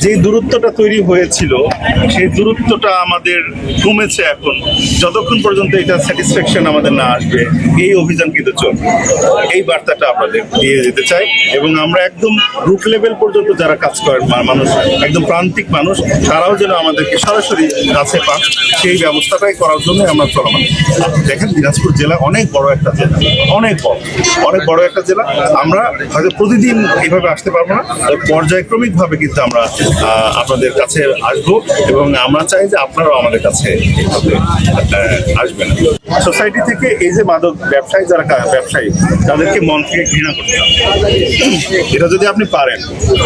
যে দূরত্বটা তৈরি হয়েছিল সেই দূরত্বটা আমাদের কমেছে এখন। যতক্ষণ পর্যন্ত এটা স্যাটিসফ্যাকশন আমাদের না আসবে এই অভিযান কিন্তু চলবে। এই বার্তাটা আপনাদের দিয়ে যেতে চাই এবং আমরা একদম রুট লেভেল পর্যন্ত যারা কাজ করেন মানুষ, একদম প্রান্তিক মানুষ, তারাও যেন আমাদেরকে সরাসরি কাছে পান সেই ব্যবস্থাটাই করার জন্য আমরা চলমান। দেখেন দিনাজপুর জেলা অনেক বড় একটা জেলা, অনেক বড় একটা জেলা। আমরা হয়তো প্রতিদিন এইভাবে আসতে পারবো না, পর্যায়ক্রমিকভাবে কিন্তু আমরা আপনাদের কাছে আসবো এবং আমরা চাই যে আপনারাও আমাদের কাছে এইভাবে আসবেন। সোসাইটি থেকে এই যে মাদক ব্যবসায়ী যারা ব্যবসায়ী তাদেরকে মন থেকে ঘৃণা করতে হবে। এটা যদি আপনি পারেন,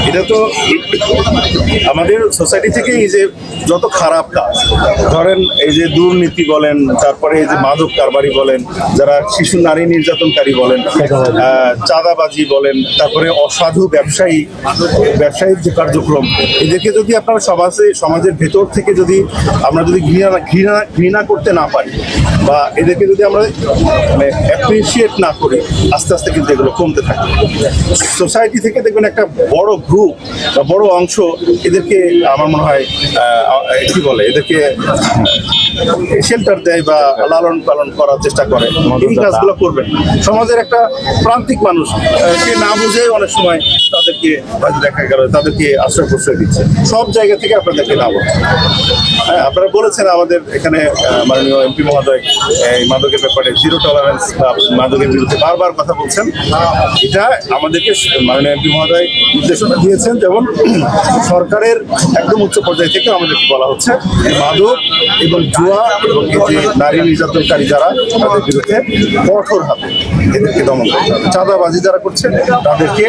এটা তো আমাদের সোসাইটি থেকে এই যে যত খারাপ কাজ, ধরেন এই যে দুর্নীতি বলেন, তারপরে এই যে মাদক কারবারি বলেন, যারা শিশু নারী নির্যাতনকারী বলেন, চাঁদাবাজি বলেন, তারপরে অসাধু ব্যবসায়ীর যে কার্যক্রম, এদেরকে যদি আপনারা সমাজের ভেতর থেকে যদি আমরা যদি ঘৃণা করতে না পারি বা এদেরকে যদি আমরা অ্যাপ্রিসিয়েট না করি, আস্তে আস্তে কিন্তু এগুলো কমতে থাকে। সোসাইটি থেকে দেখবেন একটা বড় গ্রুপ বা বড় অংশ এদেরকে আমার মনে হয় কি বলে, এদেরকে শেল্টার দেয় বা লালন পালন করার চেষ্টা করে। এই কাজগুলো করবেন। সমাজের একটা প্রান্তিক মানুষ সে না বুঝে অনেক সময় তাদেরকে দেখা গেল তাদেরকে আশ্রয় প্রশ্রয় দিচ্ছে। সব জায়গা থেকে আপনাদেরকে লাভ হচ্ছে। হ্যাঁ, আপনারা বলেছেন আমাদের এখানে মাননীয় এমপি মহোদয় এই মাদকের ব্যাপারে জিরো টলারেন্স বা মাদকের বিরুদ্ধে বারবার কথা বলছেন। এটা আমাদেরকে মাননীয় এমপি মহোদয় নির্দেশনা দিয়েছেন, যেমন সরকারের একদম উচ্চ পর্যায় থেকে আমাদেরকে বলা হচ্ছে মাদক এবং জুয়া এবং এই যে নারী নির্যাতনকারী যারা, তাদের বিরুদ্ধে কঠোর হাতে এদেরকে দমন করতে হবে। চাঁদাবাজি যারা করছে তাদেরকে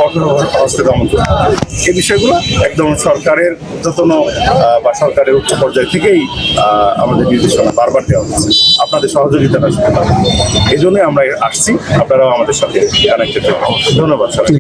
কঠোর হস্তে দমন করতে হবে। এই বিষয়গুলো একদম সরকারের যত্ন বা সরকারের উচ্চ পর্যায় থেকেই আমাদের নির্দেশনা বারবার দেওয়া হচ্ছে। আপনাদের সহযোগিতাটা আসতে পারে, এই জন্যই আমরা আসছি। আপনারাও আমাদের সাথে কানেক্টেড থাকবেন। ধন্যবাদ স্যার।